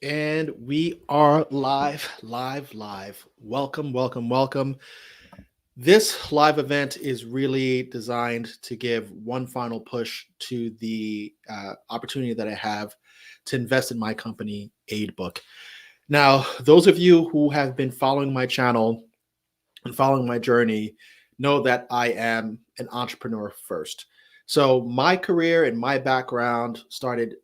And we are live. Welcome, welcome, welcome. This live event is really designed to give one final push to the opportunity that I have to invest in my company, Aidbook. Now, those of you who have been following my channel and following my journey know that I am an entrepreneur first. So, my career and my background started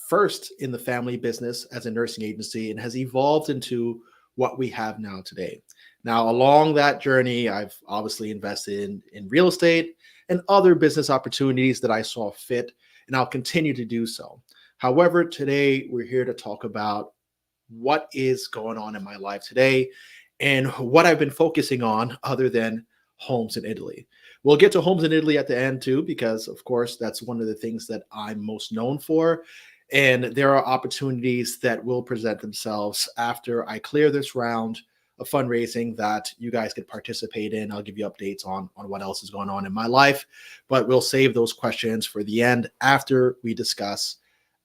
first in the family business as a nursing agency and has evolved into what we have now today. Now, along that journey, I've obviously invested in real estate and other business opportunities that I saw fit, and I'll continue to do so. However, today we're here to talk about what is going on in my life today and what I've been focusing on other than homes in Italy. We'll get to homes in Italy at the end too, because of course that's one of the things that I'm most known for. And there are opportunities that will present themselves after I clear this round of fundraising that you guys could participate in. I'll give you updates on what else is going on in my life, but we'll save those questions for the end after we discuss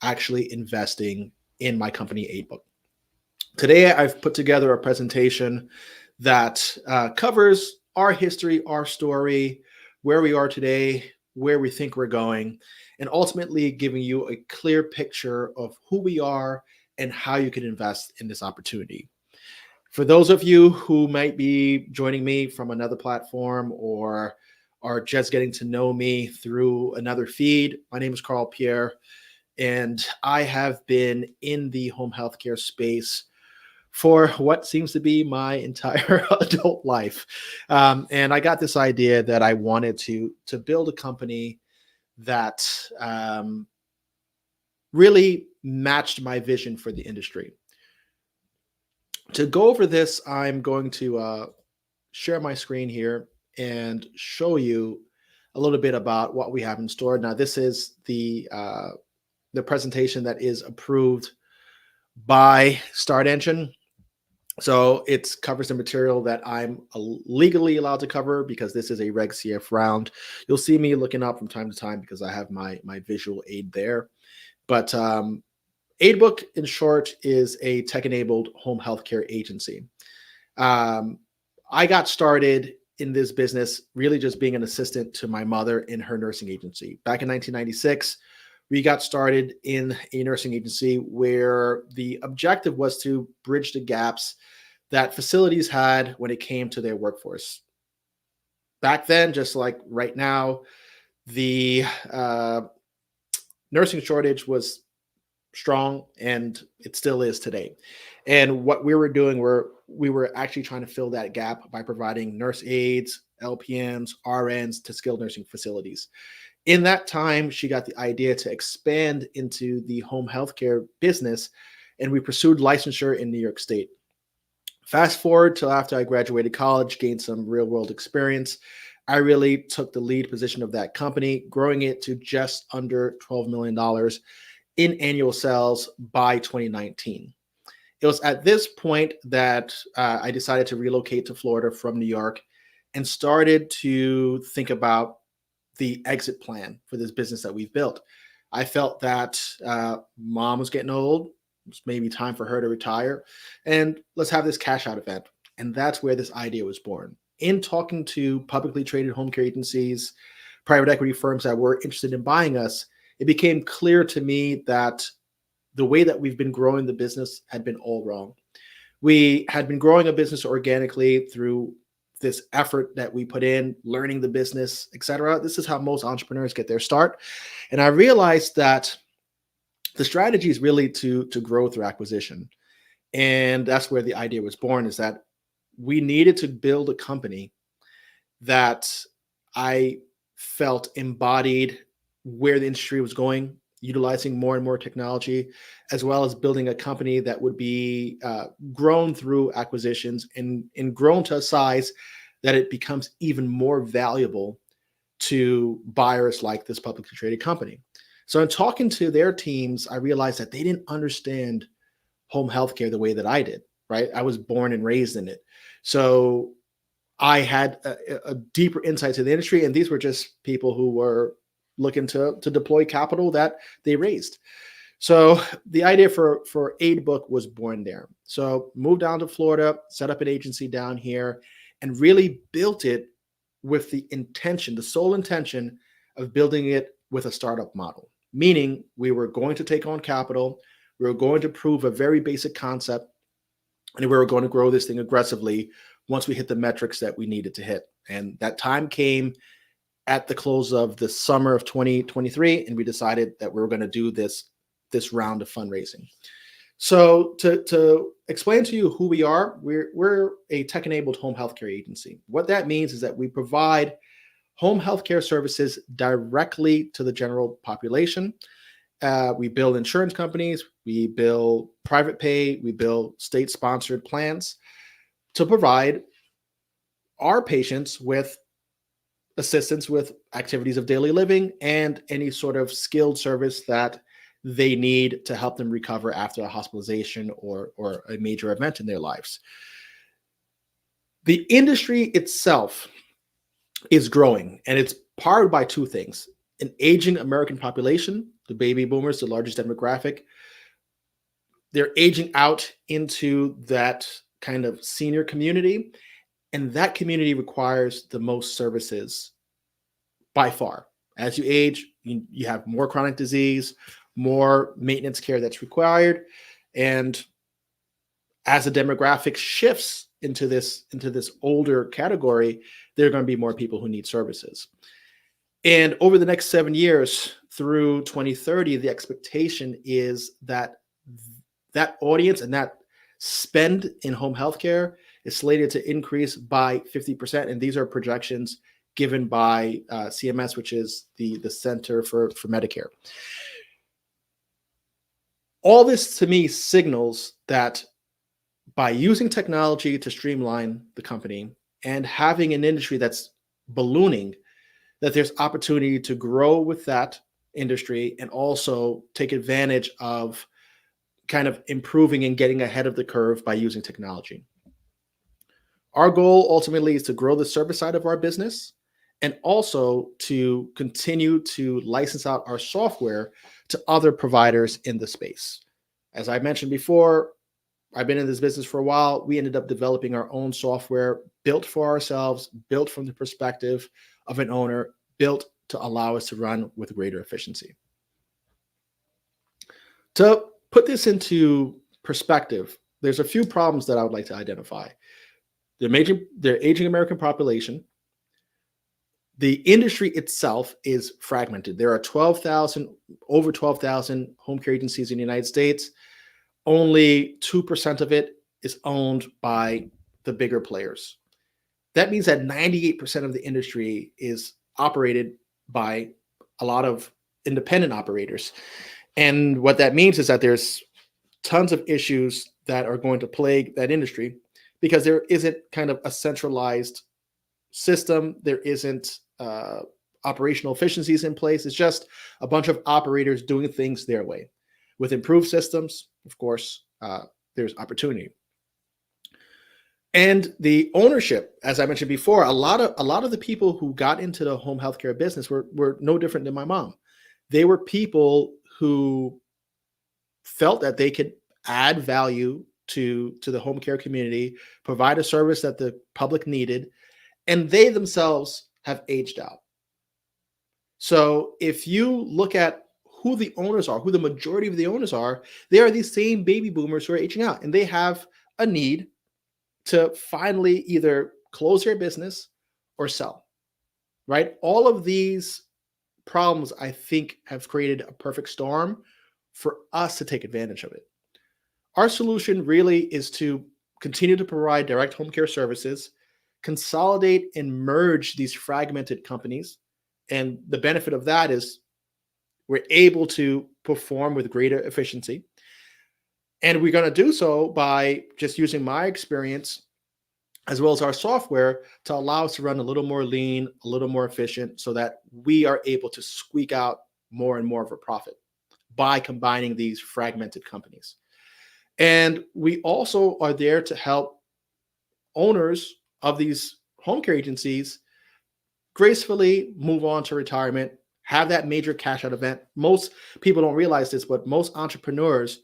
actually investing in my company, Aidbook. Today, I've put together a presentation that covers our history, our story, where we are today, where we think we're going, and ultimately giving you a clear picture of who we are and how you can invest in this opportunity. For those of you who might be joining me from another platform or are just getting to know me through another feed, my name is Carl Pierre, and I have been in the home healthcare space for what seems to be my entire adult life. And I got this idea that I wanted to build a company that really matched my vision for the industry. To go over this, I'm going to share my screen here and show you a little bit about what we have in store. Now, this is the presentation that is approved by Start Engine. So it covers the material that I'm legally allowed to cover because this is a Reg CF round. You'll see me looking up from time to time because I have my visual aid there. But Aidbook, in short, is a tech-enabled home healthcare agency. I got started in this business really just being an assistant to my mother in her nursing agency. Back in 1996, we got started in a nursing agency where the objective was to bridge the gaps that facilities had when it came to their workforce. Back then, just like right now, the nursing shortage was strong, and it still is today. And what we were doing we were actually trying to fill that gap by providing nurse aides, LPNs, RNs to skilled nursing facilities. In that time, she got the idea to expand into the home healthcare business, and we pursued licensure in New York State. Fast forward till after I graduated college, gained some real world experience. I really took the lead position of that company, growing it to just under $12 million in annual sales by 2019. It was at this point that I decided to relocate to Florida from New York and started to think about the exit plan for this business that we've built. I felt that mom was getting old. It's maybe time for her to retire. And let's have this cash out event. And that's where this idea was born. In talking to publicly traded home care agencies, private equity firms that were interested in buying us, it became clear to me that the way that we've been growing the business had been all wrong. We had been growing a business organically through this effort that we put in, learning the business, etc. This is how most entrepreneurs get their start. And I realized that the strategy is really to grow through acquisition. And that's where the idea was born, is that we needed to build a company that I felt embodied where the industry was going, utilizing more and more technology, as well as building a company that would be grown through acquisitions and grown to a size that it becomes even more valuable to buyers like this publicly traded company. So in talking to their teams, I realized that they didn't understand home healthcare the way that I did, right? I was born and raised in it. So I had a deeper insight to the industry, and these were just people who were looking to deploy capital that they raised. So the idea for Aidbook was born there. So moved down to Florida, set up an agency down here, and really built it with the intention, the sole intention of building it with a startup model. Meaning we were going to take on capital, we were going to prove a very basic concept, and we were going to grow this thing aggressively once we hit the metrics that we needed to hit. And that time came at the close of the summer of 2023, and we decided that we were going to do this round of fundraising. So to explain to you who we are, we're a tech-enabled home healthcare agency. What that means is that we provide home healthcare services directly to the general population. We bill insurance companies, we bill private pay, we bill state-sponsored plans to provide our patients with assistance with activities of daily living and any sort of skilled service that they need to help them recover after a hospitalization or a major event in their lives. The industry itself is growing, and it's powered by two things: an aging American population, the baby boomers, the largest demographic. They're aging out into that kind of senior community, and that community requires the most services by far. As you age, you have more chronic disease, more maintenance care that's required. And as the demographic shifts into this older category, there are going to be more people who need services. And over the next 7 years through 2030, the expectation is that that audience and that spend in home healthcare is slated to increase by 50%. And these are projections given by CMS, which is the Center for Medicare. All this to me signals that by using technology to streamline the company and having an industry that's ballooning, that there's opportunity to grow with that industry and also take advantage of kind of improving and getting ahead of the curve by using technology. Our goal ultimately is to grow the service side of our business and also to continue to license out our software to other providers in the space. As I mentioned before, I've been in this business for a while. We ended up developing our own software built for ourselves, built from the perspective of an owner, built to allow us to run with greater efficiency. To put this into perspective, there's a few problems that I would like to identify. The aging American population. The industry itself is fragmented. There are over 12,000 home care agencies in the United States. Only 2% of it is owned by the bigger players. That means that 98% of the industry is operated by a lot of independent operators. And what that means is that there's tons of issues that are going to plague that industry because there isn't kind of a centralized system. There isn't operational efficiencies in place. It's just a bunch of operators doing things their way. With improved systems, of course, there's opportunity. And the ownership, as I mentioned before, a lot of the people who got into the home healthcare business were no different than my mom. They were people who felt that they could add value to the home care community, provide a service that the public needed, and they themselves have aged out. So if you look at who the owners are, who the majority of the owners are, they are these same baby boomers who are aging out, and they have a need to finally either close their business or sell, right? All of these problems, I think, have created a perfect storm for us to take advantage of it. Our solution really is to continue to provide direct home care services, consolidate and merge these fragmented companies. And the benefit of that is we're able to perform with greater efficiency. And we're going to do so by just using my experience as well as our software to allow us to run a little more lean, a little more efficient, so that we are able to squeak out more and more of a profit by combining these fragmented companies. And we also are there to help owners of these home care agencies gracefully move on to retirement, have that major cash out event. Most people don't realize this, but most entrepreneurs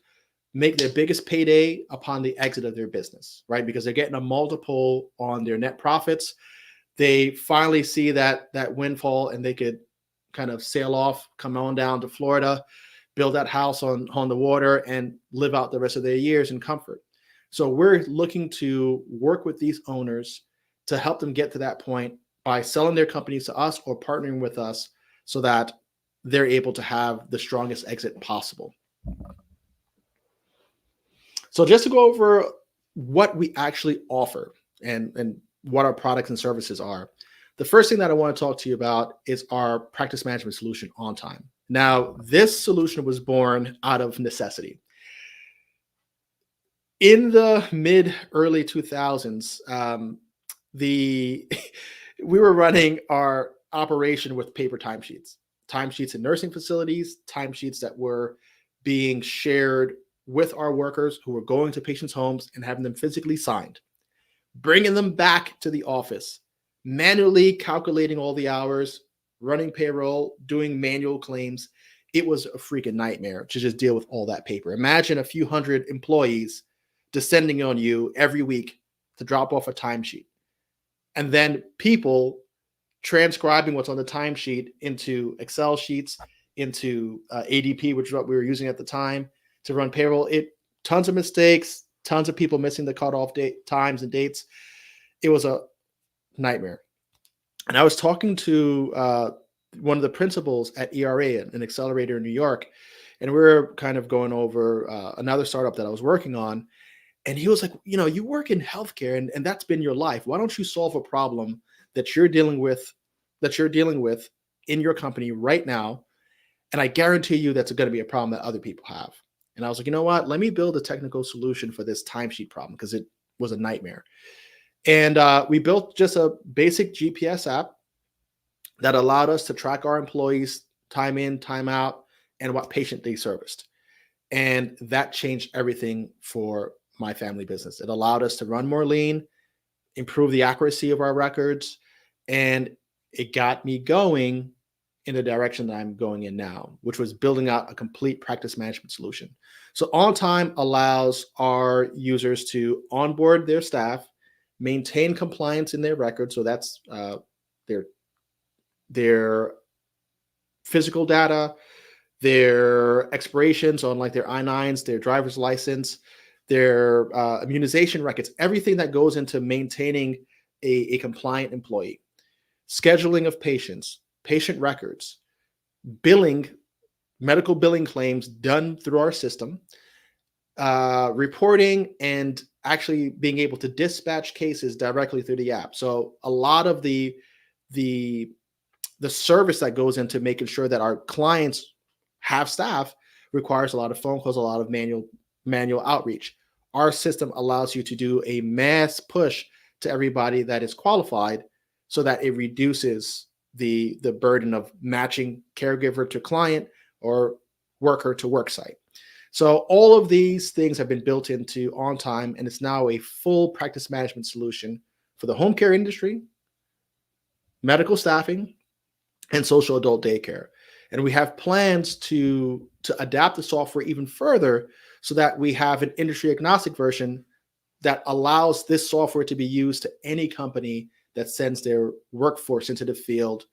make their biggest payday upon the exit of their business, right? Because they're getting a multiple on their net profits. They finally see that windfall, and they could kind of sail off, come on down to Florida, build that house on the water, and live out the rest of their years in comfort. So we're looking to work with these owners to help them get to that point by selling their companies to us or partnering with us so that they're able to have the strongest exit possible. So just to go over what we actually offer and what our products and services are, the first thing that I want to talk to you about is our practice management solution, On Time. Now, this solution was born out of necessity. In the early 2000s, we were running our operation with paper timesheets in nursing facilities, timesheets that were being shared with our workers who were going to patients' homes and having them physically signed, bringing them back to the office, manually calculating all the hours, running payroll, doing manual claims. It was a freaking nightmare to just deal with all that paper. Imagine a few hundred employees descending on you every week to drop off a timesheet, and then people transcribing what's on the timesheet into Excel sheets, into ADP, which is what we were using at the time to run payroll. Tons of mistakes, tons of people missing the cutoff date times and dates. It was a nightmare. And I was talking to one of the principals at ERA, an accelerator in New York, and we were kind of going over another startup that I was working on. And he was like, you work in healthcare, and that's been your life. Why don't you solve a problem that you're dealing with in your company right now? And I guarantee you that's going to be a problem that other people have. And I was like, you know what? Let me build a technical solution for this timesheet problem, because it was a nightmare. And we built just a basic GPS app that allowed us to track our employees' time in, time out, and what patient they serviced. And that changed everything for my family business. It allowed us to run more lean, improve the accuracy of our records, and it got me going in the direction that I'm going in now, which was building out a complete practice management solution. So On Time allows our users to onboard their staff, maintain compliance in their records. So that's their physical data, their expirations on like their I-9s, their driver's license, their immunization records, everything that goes into maintaining a compliant employee, scheduling of patients, patient records, billing, medical billing claims done through our system, reporting, and actually being able to dispatch cases directly through the app. So a lot of the service that goes into making sure that our clients have staff requires a lot of phone calls, a lot of manual outreach. Our system allows you to do a mass push to everybody that is qualified, so that it reduces the burden of matching caregiver to client or worker to work site. So all of these things have been built into On Time, and it's now a full practice management solution for the home care industry, medical staffing, and social adult daycare. And we have plans to adapt the software even further so that we have an industry agnostic version that allows this software to be used to any company that sends their workforce into the field,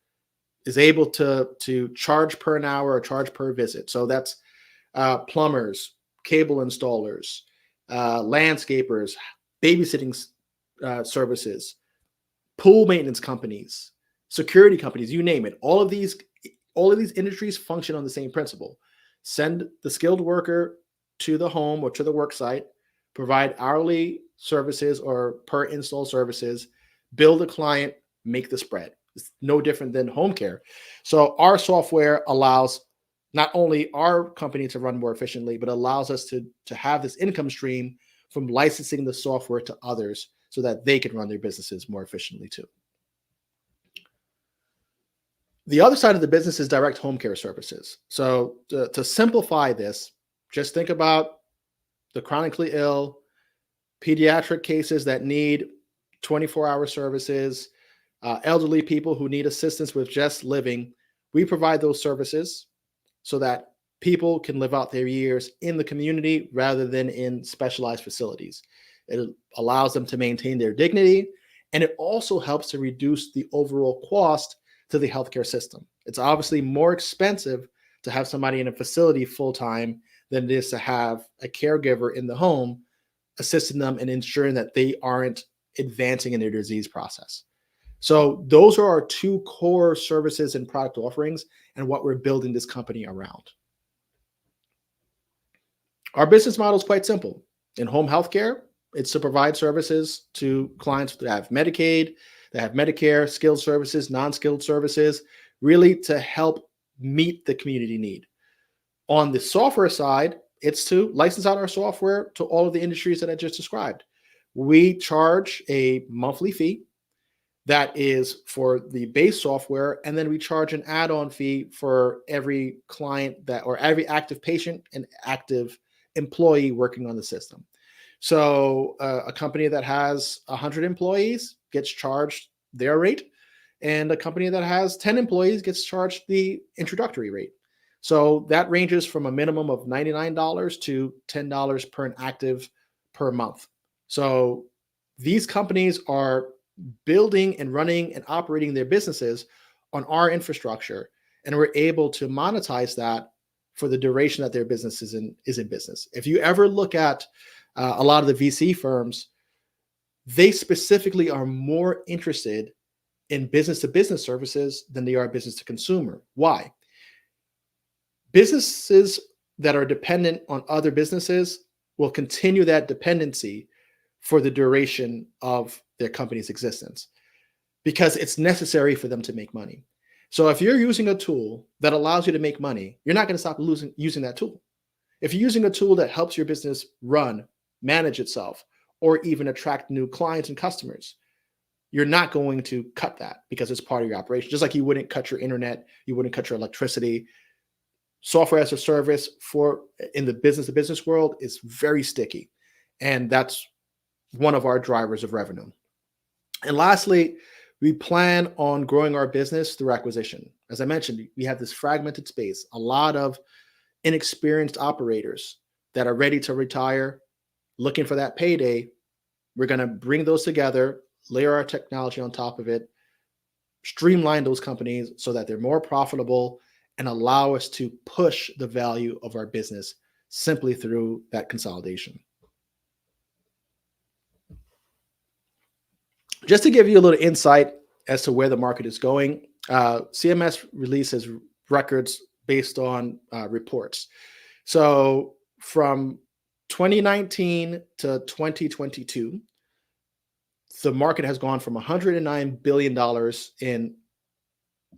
is able to charge per an hour or charge per visit. So that's plumbers, cable installers, landscapers, babysitting services, pool maintenance companies, security companies, you name it. All of these industries function on the same principle. Send the skilled worker to the home or to the work site, provide hourly services or per install services, bill the client, make the spread. It's no different than home care. So our software allows not only our company to run more efficiently, but allows us to have this income stream from licensing the software to others so that they can run their businesses more efficiently too. The other side of the business is direct home care services. So to simplify this, just think about the chronically ill, pediatric cases that need 24-hour services, elderly people who need assistance with just living. We provide those services so that people can live out their years in the community rather than in specialized facilities. It allows them to maintain their dignity, and it also helps to reduce the overall cost to the healthcare system. It's obviously more expensive to have somebody in a facility full time than it is to have a caregiver in the home assisting them and ensuring that they aren't advancing in their disease process. So those are our two core services and product offerings and what we're building this company around. Our business model is quite simple. In home healthcare, it's to provide services to clients that have Medicaid, that have Medicare, skilled services, non-skilled services, really to help meet the community need. On the software side, it's to license out our software to all of the industries that I just described. We charge a monthly fee that is for the base software, and then we charge an add-on fee for every client that, or every active patient and active employee working on the system. So a company that has 100 employees gets charged their rate, and a company that has 10 employees gets charged the introductory rate. So that ranges from a minimum of $99 to $10 per an active per month. So these companies are building and running and operating their businesses on our infrastructure, and we're able to monetize that for the duration that their business is in business. If you ever look at a lot of the VC firms, they specifically are more interested in business to business services than they are business to consumer. Why? Businesses that are dependent on other businesses will continue that dependency for the duration of their company's existence because it's necessary for them to make money. So if you're using a tool that allows you to make money, you're not going to stop using that tool. If you're using a tool that helps your business run, manage itself, or even attract new clients and customers, you're not going to cut that because it's part of your operation. Just like you wouldn't cut your internet, you wouldn't cut your electricity. Software as a service in the business to business world is very sticky. And that's one of our drivers of revenue. And lastly, we plan on growing our business through acquisition. As I mentioned, we have this fragmented space, a lot of inexperienced operators that are ready to retire, looking for that payday. We're going to bring those together, layer our technology on top of it, streamline those companies so that they're more profitable and allow us to push the value of our business simply through that consolidation. Just to give you a little insight as to where the market is going, CMS releases records based on reports. So from 2019 to 2022, the market has gone from $109 billion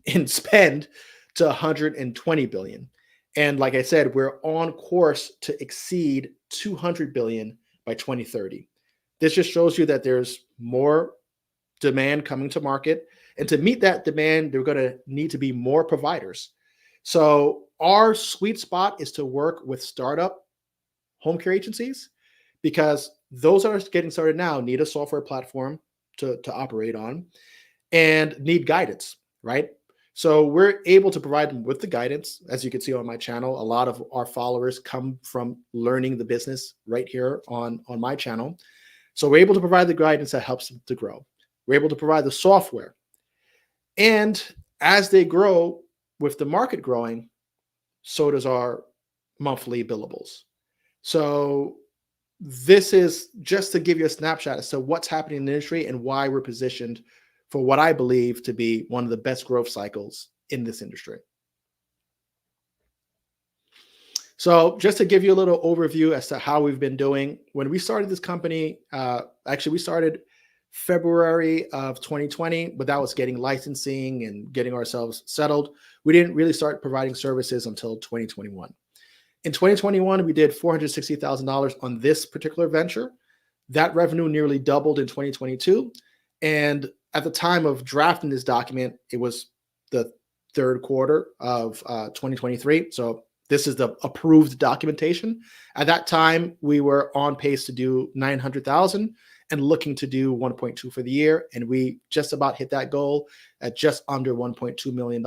in spend to $120 billion. And like I said, we're on course to exceed $200 billion by 2030. This just shows you that there's more demand coming to market. And to meet that demand, they're going to need to be more providers. So our sweet spot is to work with startup home care agencies because those that are getting started now need a software platform to operate on and need guidance, right? So we're able to provide them with the guidance. As you can see on my channel, a lot of our followers come from learning the business right here on my channel. So we're able to provide the guidance that helps them to grow. We're able to provide the software. And as they grow, with the market growing, so does our monthly billables. So this is just to give you a snapshot as to what's happening in the industry and why we're positioned for what I believe to be one of the best growth cycles in this industry. So just to give you a little overview as to how we've been doing, when we started this company, actually we started February of 2020, but that was getting licensing and getting ourselves settled. We didn't really start providing services until 2021. In 2021, we did $460,000 on this particular venture. That revenue nearly doubled in 2022. And at the time of drafting this document, it was the third quarter of 2023. So this is the approved documentation. At that time, we were on pace to do $900,000. and looking to do 1.2 for the year. And we just about hit that goal at just under $1.2 million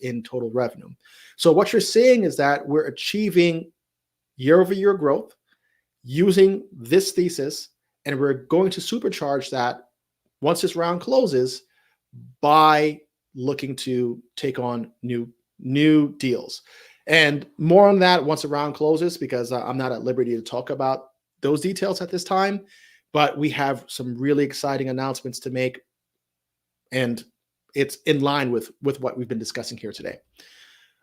in total revenue. So what you're seeing is that we're achieving year-over-year growth using this thesis, and we're going to supercharge that once this round closes by looking to take on new deals. And more on that once the round closes, because I'm not at liberty to talk about those details at this time, but we have some really exciting announcements to make, and it's in line with what we've been discussing here today.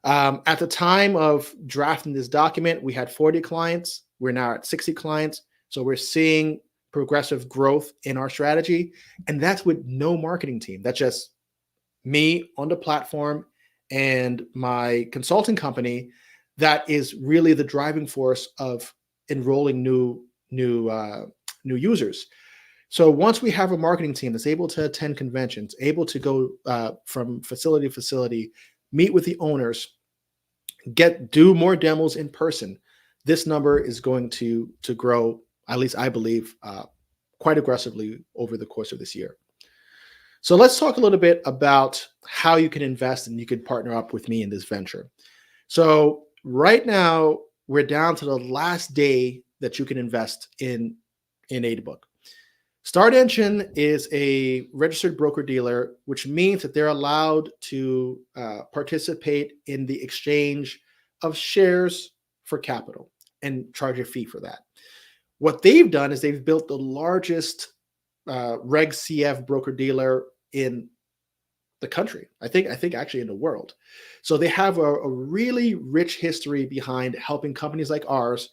At the time of drafting this document, we had 40 clients. We're now at 60 clients. So we're seeing progressive growth in our strategy. And that's with no marketing team. That's just me on the platform and my consulting company that is really the driving force of enrolling new users. So once we have a marketing team that's able to attend conventions, able to go from facility to facility, meet with the owners, do more demos in person, this number is going to grow, at least I believe, quite aggressively over the course of this year. So let's talk a little bit about how you can invest and you can partner up with me in this venture. So right now, we're down to the last day that you can invest in Aidbook. StartEngine is a registered broker-dealer, which means that they're allowed to participate in the exchange of shares for capital and charge a fee for that. What they've done is they've built the largest Reg CF broker-dealer in the country. I think actually in the world. So they have a really rich history behind helping companies like ours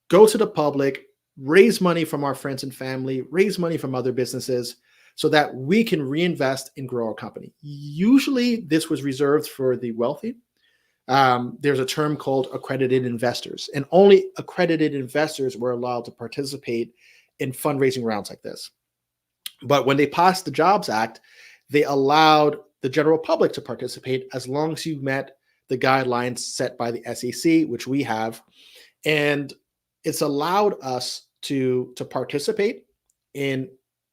go to the public, raise money from our friends and family, raise money from other businesses so that we can reinvest and grow our company. Usually this was reserved for the wealthy. There's a term called accredited investors, and only accredited investors were allowed to participate in fundraising rounds like this. But when they passed the Jobs Act, they allowed the general public to participate as long as you met the guidelines set by the SEC, which we have. And it's allowed us to participate in,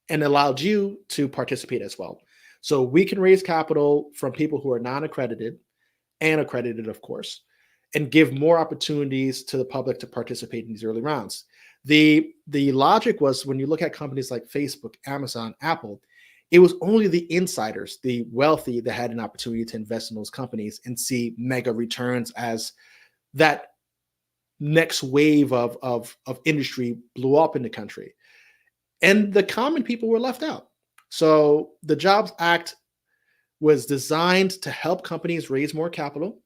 and allowed you to participate as well. So we can raise capital from people who are non-accredited and accredited, of course, and give more opportunities to the public to participate in these early rounds. The logic was, when you look at companies like Facebook, Amazon, Apple, it was only the insiders, the wealthy, that had an opportunity to invest in those companies and see mega returns as that next wave of industry blew up in the country. And the common people were left out. So the Jobs Act was designed to help companies raise more capital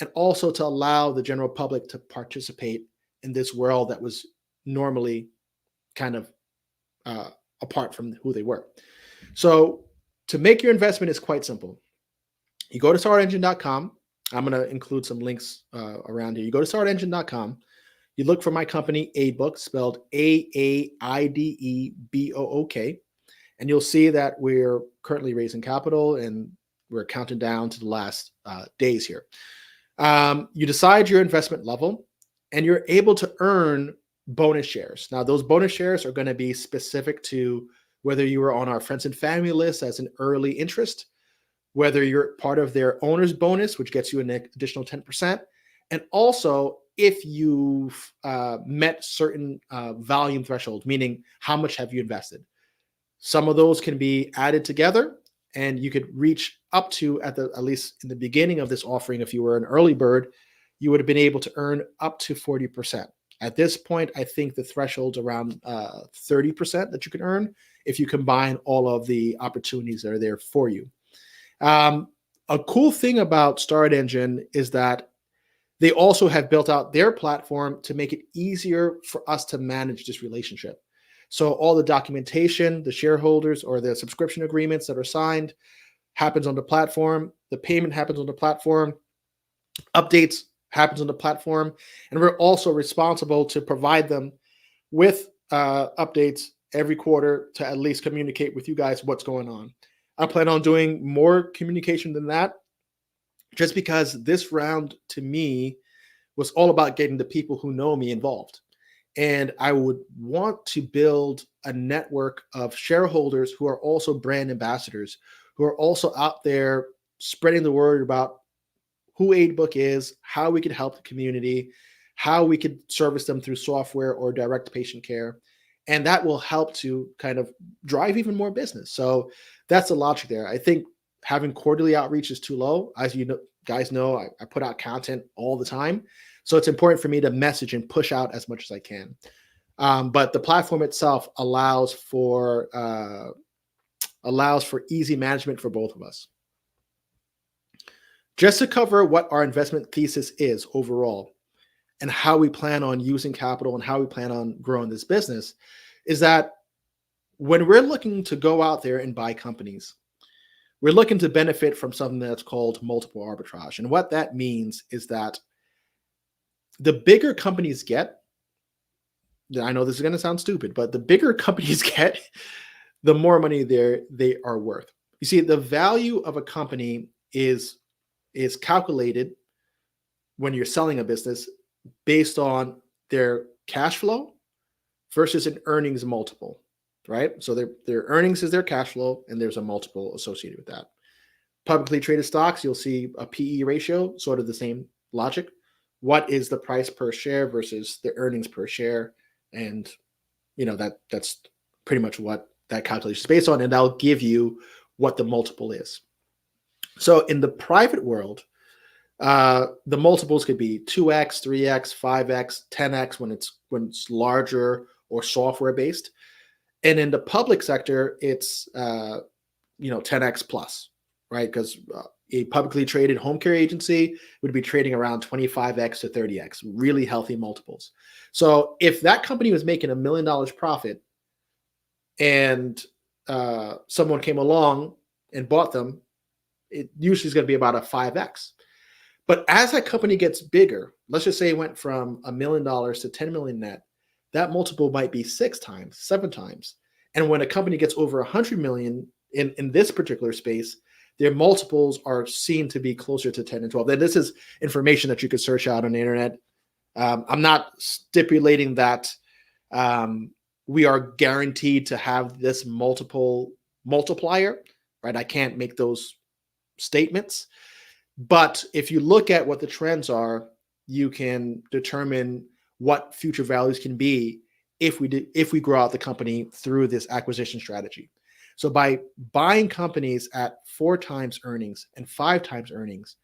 and also to allow the general public to participate in this world that was normally kind of apart from who they were. So to make your investment is quite simple. You go to startengine.com. I'm going to include some links around here. You go to startengine.com. You look for my company, Aidbook, spelled AAIDEBOOK, and you'll see that we're currently raising capital and we're counting down to the last days here. You decide your investment level and you're able to earn bonus shares. Now, those bonus shares are going to be specific to whether you were on our friends and family list as an early interest, whether you're part of their owner's bonus, which gets you an additional 10%, and also if you've met certain volume thresholds, meaning how much have you invested. Some of those can be added together, and you could reach up to, at least in the beginning of this offering, if you were an early bird, you would have been able to earn up to 40%. At this point, I think the threshold's around 30% that you can earn if you combine all of the opportunities that are there for you. A cool thing about StartEngine is that they also have built out their platform to make it easier for us to manage this relationship. So all the documentation, the shareholders or the subscription agreements that are signed happens on the platform. The payment happens on the platform. Updates happens on the platform. And we're also responsible to provide them with updates every quarter to at least communicate with you guys what's going on. I plan on doing more communication than that, just because this round to me was all about getting the people who know me involved. And I would want to build a network of shareholders who are also brand ambassadors, who are also out there spreading the word about who Aidbook is, how we could help the community, how we could service them through software or direct patient care. And that will help to kind of drive even more business. So that's the logic there. I think having quarterly outreach is too low. As you know, guys know, I put out content all the time. So it's important for me to message and push out as much as I can. But the platform itself allows for easy management for both of us. Just to cover what our investment thesis is overall and how we plan on using capital and how we plan on growing this business, is that when we're looking to go out there and buy companies, we're looking to benefit from something that's called multiple arbitrage. And what that means is that the bigger companies get, I know this is going to sound stupid, but the bigger companies get, the more money they are worth. You see, the value of a company is calculated when you're selling a business based on their cash flow versus an earnings multiple, right? So their earnings is their cash flow, and there's a multiple associated with that. Publicly traded stocks, you'll see a PE ratio, sort of the same logic. What is the price per share versus the earnings per share? And that's pretty much what that calculation is based on, and that'll give you what the multiple is. So in the private world, the multiples could be 2x, 3x, 5x, 10x when it's larger or software based. And in the public sector, it's 10x plus, right? Because a publicly traded home care agency would be trading around 25x to 30x, really healthy multiples. So if that company was making $1 million profit and someone came along and bought them, it usually is going to be about a 5x. But as that company gets bigger, let's just say it went from $1 million to 10 million net, that multiple might be 6 times, 7 times. And when a company gets over 100 million in this particular space, their multiples are seen to be closer to 10 and 12. And this is information that you could search out on the internet. I'm not stipulating that we are guaranteed to have this multiple multiplier, right? I can't make those statements. But if you look at what the trends are, you can determine what future values can be if we grow out the company through this acquisition strategy. So by buying companies at 4 times earnings and 5 times earnings,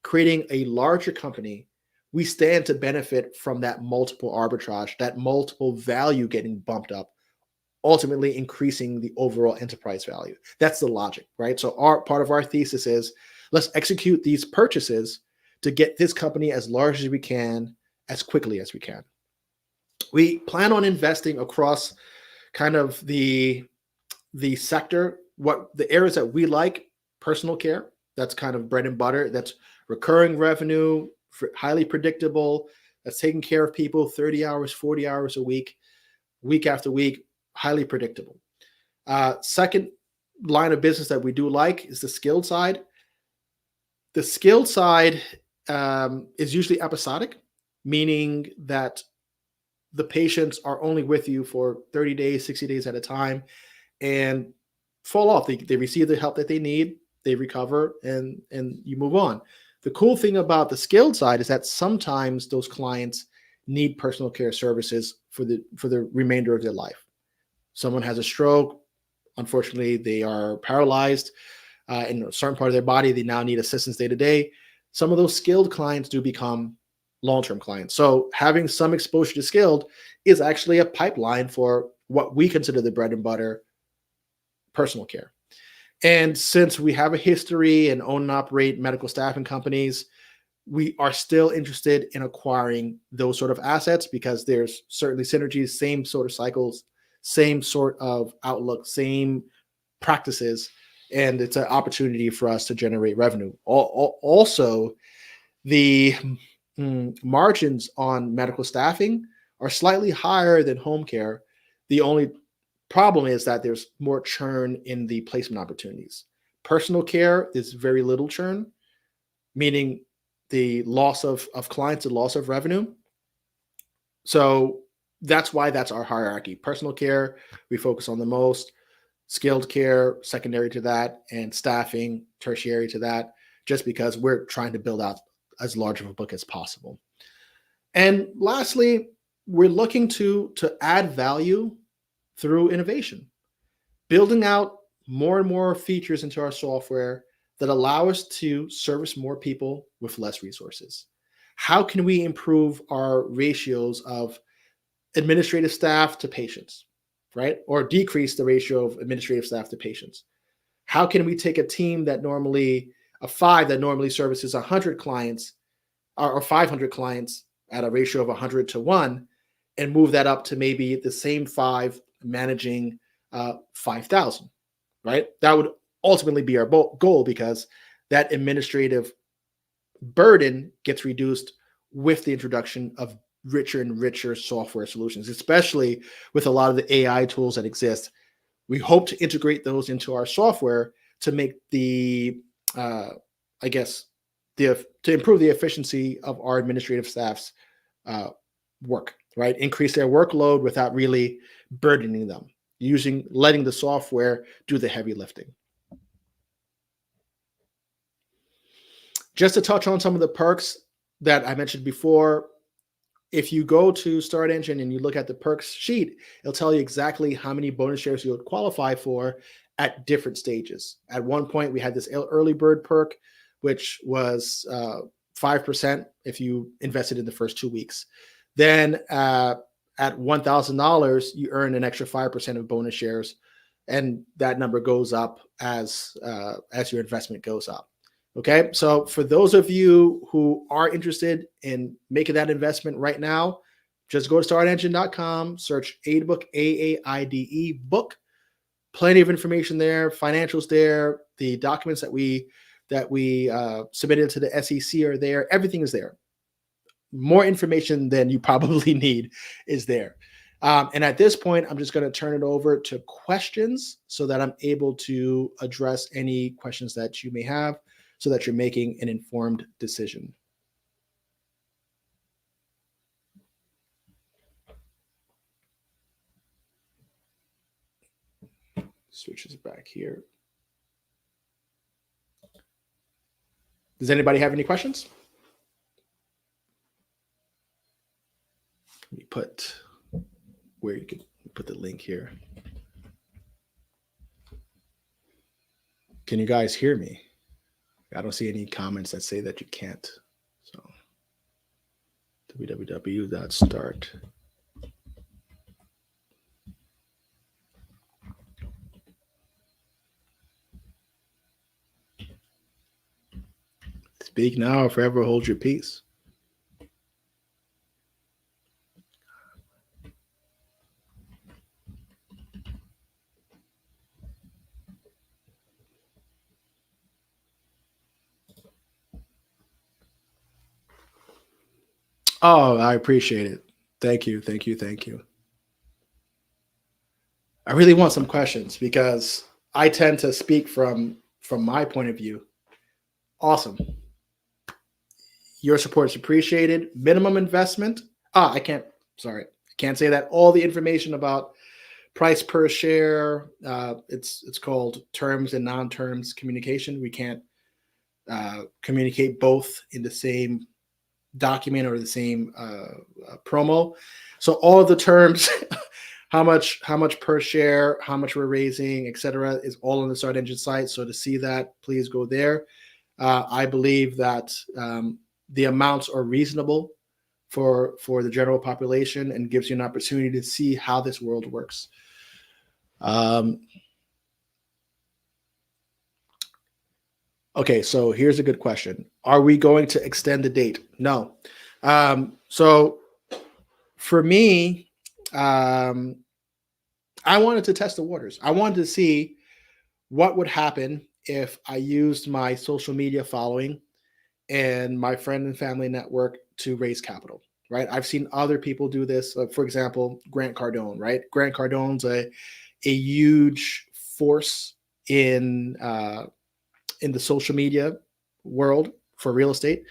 creating a larger company, we stand to benefit from that multiple arbitrage, that multiple value getting bumped up, ultimately increasing the overall enterprise value. That's the logic, right? So part of our thesis is, let's execute these purchases to get this company as large as we can, as quickly as we can. We plan on investing across kind of the sector, what the areas that we like: personal care, that's kind of bread and butter, that's recurring revenue, highly predictable, that's taking care of people 30 hours, 40 hours a week, week after week, highly predictable. Second line of business that we do like is the skilled side. The skilled side is usually episodic, meaning that the patients are only with you for 30 days, 60 days at a time, and fall off. They receive the help that they need, they recover, and you move on. The cool thing about the skilled side is that sometimes those clients need personal care services for the remainder of their life. Someone has a stroke. Unfortunately, they are paralyzed in a certain part of their body. They now need assistance day to day. Some of those skilled clients do become long-term clients. So having some exposure to skilled is actually a pipeline for what we consider the bread and butter personal care. And since we have a history and own and operate medical staffing companies, we are still interested in acquiring those sort of assets because there's certainly synergies, same sort of cycles, same sort of outlook, same practices, and it's an opportunity for us to generate revenue. Also, the margins on medical staffing are slightly higher than home care. The only problem is that there's more churn in the placement opportunities. Personal care is very little churn, meaning the loss of clients, the loss of revenue. So that's why that's our hierarchy. Personal care, we focus on the most. Skilled care, secondary to that, and staffing, tertiary to that, just because we're trying to build out as large of a book as possible. And lastly, we're looking to add value through innovation, building out more and more features into our software that allow us to service more people with less resources. How can we improve our ratios of administrative staff to patients, right? Or decrease the ratio of administrative staff to patients? How can we take a team that normally, a 5 that normally services 100 clients or 500 clients at a ratio of 100 to 1 and move that up to maybe the same 5 managing 5,000, right? That would ultimately be our goal, because that administrative burden gets reduced with the introduction of richer and richer software solutions, especially with a lot of the AI tools that exist. We hope to integrate those into our software to make the, to improve the efficiency of our administrative staff's work, right? Increase their workload without really burdening them, letting the software do the heavy lifting. Just to touch on some of the perks that I mentioned before, if you go to Start Engine and you look at the perks sheet, it'll tell you exactly how many bonus shares you would qualify for at different stages. At one point, we had this early bird perk, which was 5% if you invested in the first 2 weeks. Then at $1,000, you earn an extra 5% of bonus shares, and that number goes up as your investment goes up. Okay, so for those of you who are interested in making that investment right now, just go to startengine.com, search Aidbook, AAIDE book. Plenty of information there, financials there, the documents that we submitted to the SEC are there. Everything is there. More information than you probably need is there. And at this point, I'm just going to turn it over to questions so that I'm able to address any questions that you may have, so that you're making an informed decision. Switches back here. Does anybody have any questions? Let me put where you can put the link here. Can you guys hear me? I don't see any comments that say that you can't. So www.start. Speak now or forever hold your peace. Oh, I appreciate it. Thank you. Thank you. Thank you. I really want some questions because I tend to speak from my point of view. Awesome. Your support is appreciated. Minimum investment. I can't say that. All the information about price per share, it's called terms and non-terms communication. We can't communicate both in the same document or the same promo. So all of the terms, how much per share, how much we're raising, etc., is all on the Start Engine site. So to see that, please go there. I believe that the amounts are reasonable for the general population and gives you an opportunity to see how this world works. Okay, so here's a good question. Are we going to extend the date? No. So for me, I wanted to test the waters. I wanted to see what would happen if I used my social media following and my friend and family network to raise capital, right? I've seen other people do this. For example, Grant Cardone, right? Grant Cardone's a huge force in the social media world for real estate.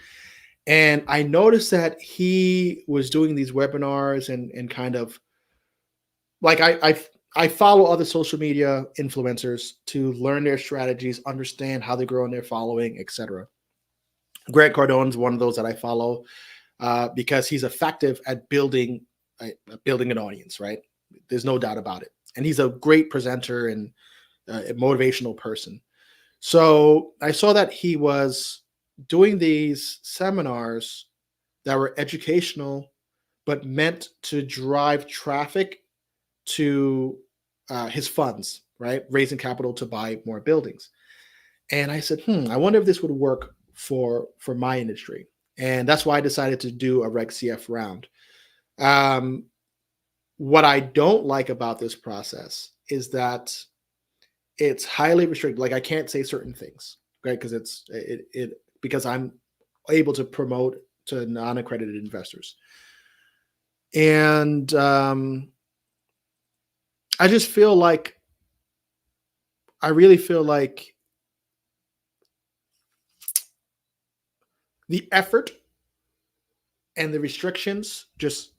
And I noticed that he was doing these webinars and kind of like I follow other social media influencers to learn their strategies, understand how they grow in their following, etc. Grant Cardone is one of those that I follow because he's effective at building an audience. Right, there's no doubt about it, and he's a great presenter and a motivational person. So I saw that he was doing these seminars that were educational, but meant to drive traffic to his funds, right? Raising capital to buy more buildings. And I said, I wonder if this would work for my industry. And that's why I decided to do a Reg CF round. What I don't like about this process is that it's highly restricted. Like I can't say certain things, right? Because because I'm able to promote to non-accredited investors. And I just feel like, I really feel like the effort and the restrictions just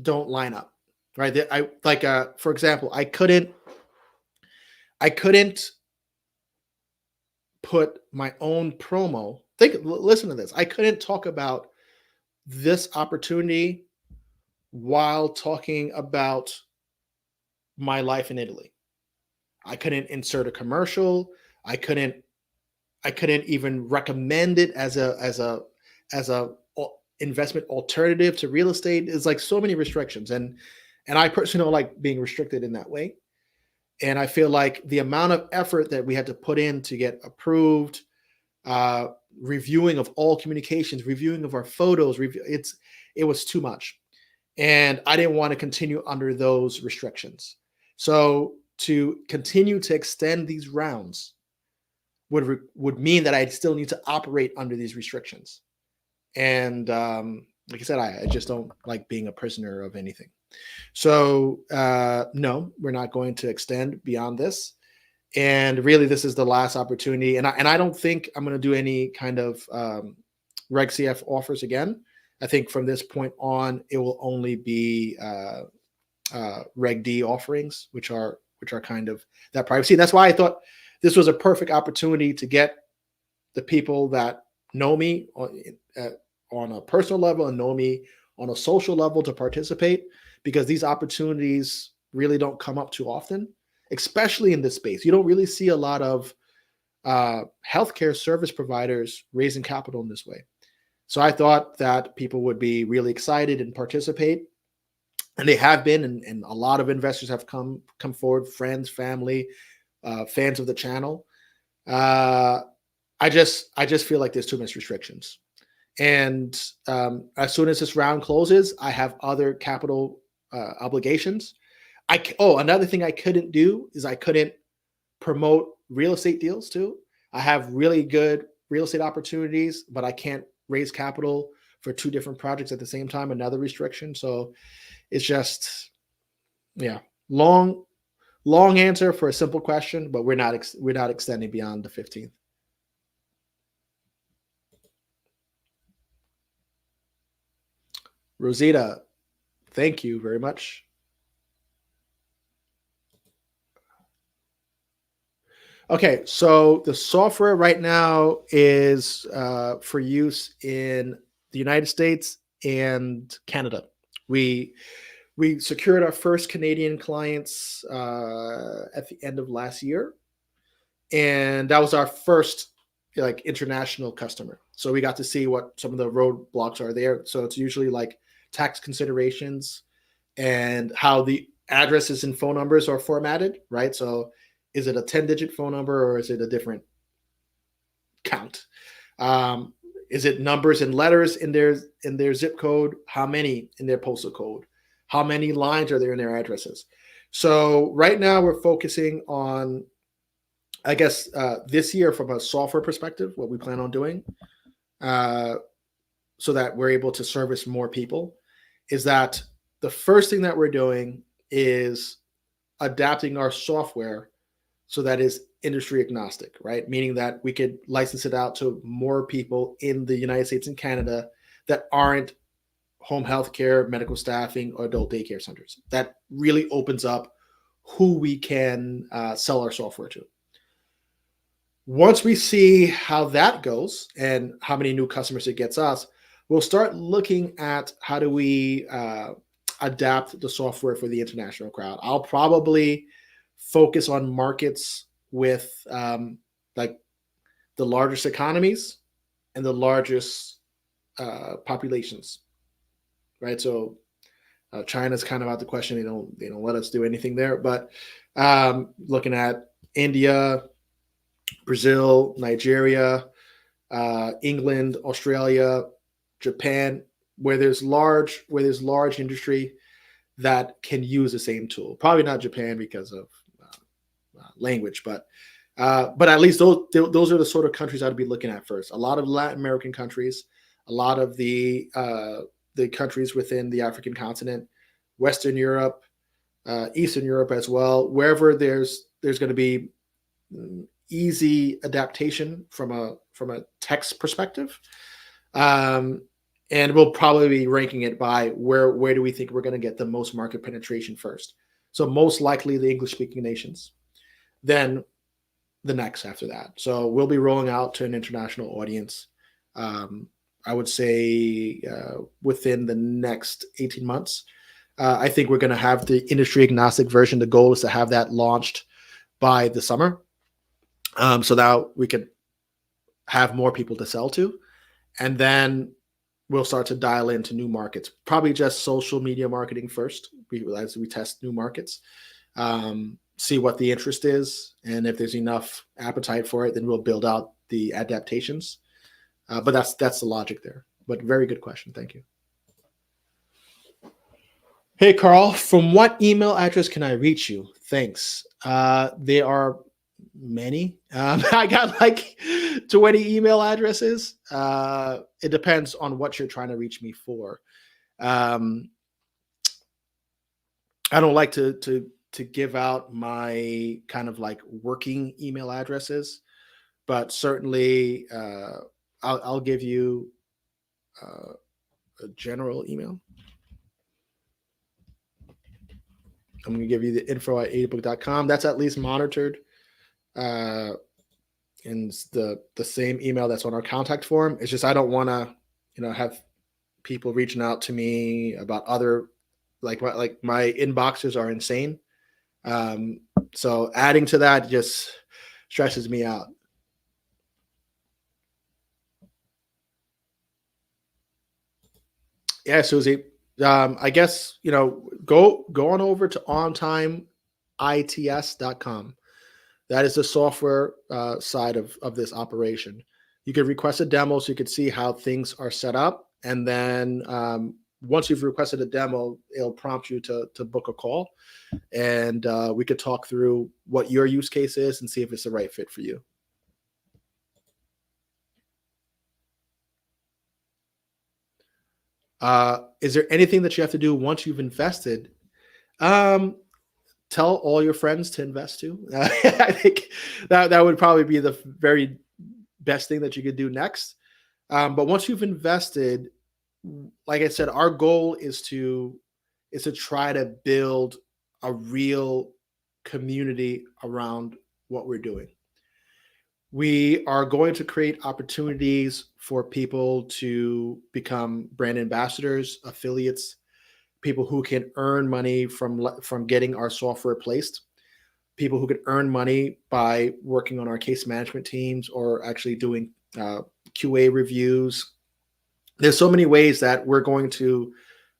don't line up, right? I like, for example, I couldn't put my own promo. Listen to this. I couldn't talk about this opportunity while talking about my life in Italy. I couldn't insert a commercial. I couldn't even recommend it as a investment alternative to real estate. It's like so many restrictions, and I personally don't like being restricted in that way. And I feel like the amount of effort that we had to put in to get approved, reviewing of all communications, reviewing of our photos, it was too much, and I didn't want to continue under those restrictions. So to continue to extend these rounds would mean that I'd still need to operate under these restrictions. And like I said, I just don't like being a prisoner of anything. So no, we're not going to extend beyond this. And really, this is the last opportunity. And I don't think I'm going to do any kind of Reg CF offers again. I think from this point on, it will only be Reg D offerings, which are kind of that privacy. And that's why I thought this was a perfect opportunity to get the people that know me on a personal level and know me on a social level to participate, because these opportunities really don't come up too often, especially in this space. You don't really see a lot of healthcare service providers raising capital in this way. So I thought that people would be really excited and participate. And they have been, and a lot of investors have come forward, friends, family, fans of the channel. I just feel like there's too much restrictions. And as soon as this round closes, I have other capital obligations. Another thing I couldn't do is I couldn't promote real estate deals too. I have really good real estate opportunities, but I can't raise capital for two different projects at the same time. Another restriction. So it's just, long answer for a simple question, but we're not extending beyond the 15th. Rosita, thank you very much. Okay, so the software right now is for use in the United States and Canada. We secured our first Canadian clients at the end of last year, and that was our first international customer. So we got to see what some of the roadblocks are there. So it's usually like tax considerations and how the addresses and phone numbers are formatted, right? So is it a 10-digit phone number or is it a different count? Is it numbers and letters in their zip code? How many in their postal code? How many lines are there in their addresses? So right now we're focusing on, I guess, this year from a software perspective, what we plan on doing, so that we're able to service more people, is that the first thing that we're doing is adapting our software so that is industry agnostic, right? Meaning that we could license it out to more people in the United States and Canada that aren't home healthcare, medical staffing, or adult daycare centers. That really opens up who we can sell our software to. Once we see how that goes and how many new customers it gets us, we'll start looking at how do we adapt the software for the international crowd. I'll probably focus on markets with like the largest economies and the largest populations, right? So China's kind of out the question. They don't let us do anything there. But looking at India, Brazil, Nigeria, England, Australia, Japan, where there's large industry that can use the same tool. Probably not Japan because of language, but at least those are the sort of countries I'd be looking at first. A lot of Latin American countries, a lot of the countries within the African continent, Western Europe, Eastern Europe as well. Wherever there's going to be easy adaptation from a text perspective, and we'll probably be ranking it by where do we think we're going to get the most market penetration first. So most likely the English speaking nations, then the next after that. So we'll be rolling out to an international audience. I would say within the next 18 months. I think we're going to have the industry agnostic version. The goal is to have that launched by the summer, so that we could have more people to sell to. And then we'll start to dial into new markets, probably just social media marketing first. As we test new markets, see what the interest is. And if there's enough appetite for it, then we'll build out the adaptations. But that's the logic there. But very good question. Thank you. Hey, Carl, from what email address can I reach you? Thanks. There are many. I got like 20 email addresses. It depends on what you're trying to reach me for. I don't like to give out my kind of like working email addresses, but certainly I'll give you a general email. I'm going to give you the info@aidbook.com. That's at least monitored. And it's the same email that's on our contact form. It's just I don't want to, have people reaching out to me about other, like my inboxes are insane. So adding to that just stresses me out. Yeah, Susie. I guess, go on over to ontimeits.com. That is the software side of this operation. You could request a demo so you could see how things are set up. And then once you've requested a demo, it'll prompt you to book a call. And we could talk through what your use case is and see if it's the right fit for you. Is there anything that you have to do once you've invested? Tell all your friends to invest too. I think that would probably be the very best thing that you could do next. But once you've invested, like I said, our goal is to try to build a real community around what we're doing. We are going to create opportunities for people to become brand ambassadors, affiliates, people who can earn money from getting our software placed, people who could earn money by working on our case management teams or actually doing QA reviews. There's so many ways that we're going to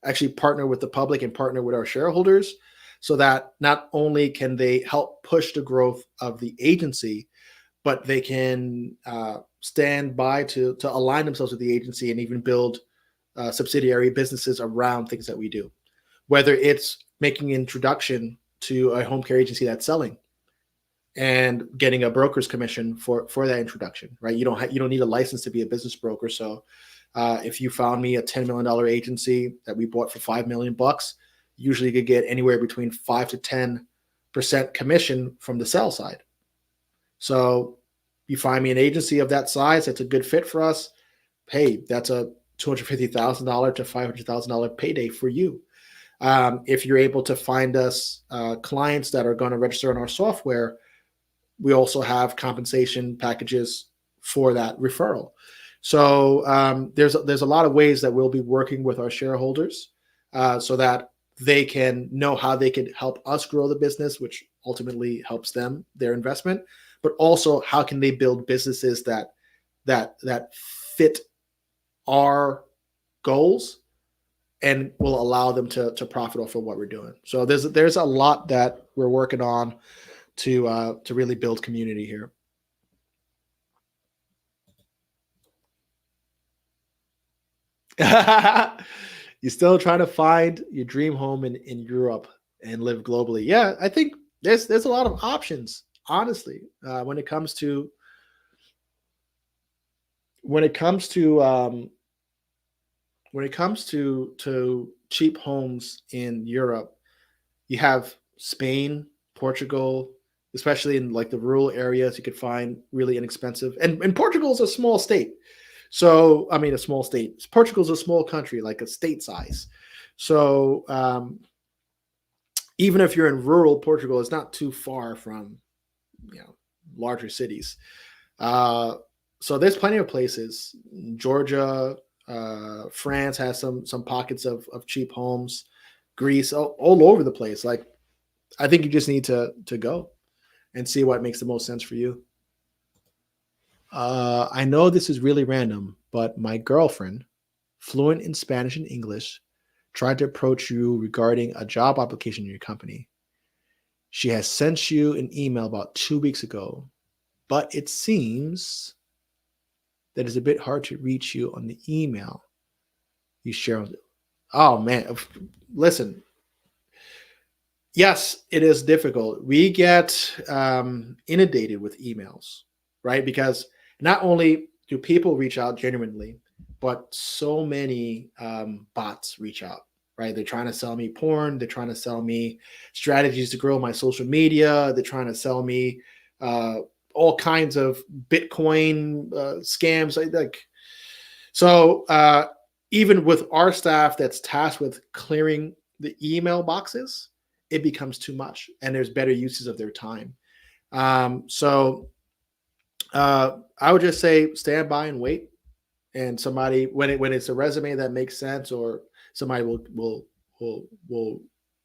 actually partner with the public and partner with our shareholders so that not only can they help push the growth of the agency, but they can stand by to align themselves with the agency and even build subsidiary businesses around things that we do. Whether it's making an introduction to a home care agency that's selling and getting a broker's commission for that introduction, right? You don't need a license to be a business broker. So if you found me a $10 million agency that we bought for $5 million, usually you could get anywhere between 5 to 10% commission from the sell side. So you find me an agency of that size that's a good fit for us. Hey, that's a $250,000 to $500,000 payday for you. If you're able to find us clients that are going to register on our software, we also have compensation packages for that referral. So there's a lot of ways that we'll be working with our shareholders so that they can know how they can help us grow the business, which ultimately helps them, their investment, but also how can they build businesses that fit our goals and will allow them to profit off of what we're doing. So there's a lot that we're working on to really build community here. You're still trying to find your dream home in Europe and live globally. Yeah, I think there's a lot of options, honestly, when it comes to when it comes to when it comes to cheap homes in Europe. You have Spain, Portugal, especially in like the rural areas, you could find really inexpensive. And Portugal is a small state. So, I mean, a small state. Portugal's a small country, like a state size. So, even if you're in rural Portugal, it's not too far from, you know, larger cities. Uh, so there's plenty of places. Georgia, France has some pockets of cheap homes. Greece, all over the place. Like, I think you just need to go and see what makes the most sense for you. I know this is really random, but my girlfriend, fluent in Spanish and English, tried to approach you regarding a job application in your company. She has sent you an email about 2 weeks ago, but it seems that it's a bit hard to reach you on the email you share. Oh man, listen. Yes, it is difficult. We get inundated with emails, right? Because not only do people reach out genuinely, but so many bots reach out, right? They're trying to sell me porn. They're trying to sell me strategies to grow my social media. They're trying to sell me all kinds of Bitcoin scams. Like so. Even with our staff that's tasked with clearing the email boxes, it becomes too much, and there's better uses of their time. So I would just say stand by and wait, and somebody when it's a resume that makes sense, or somebody will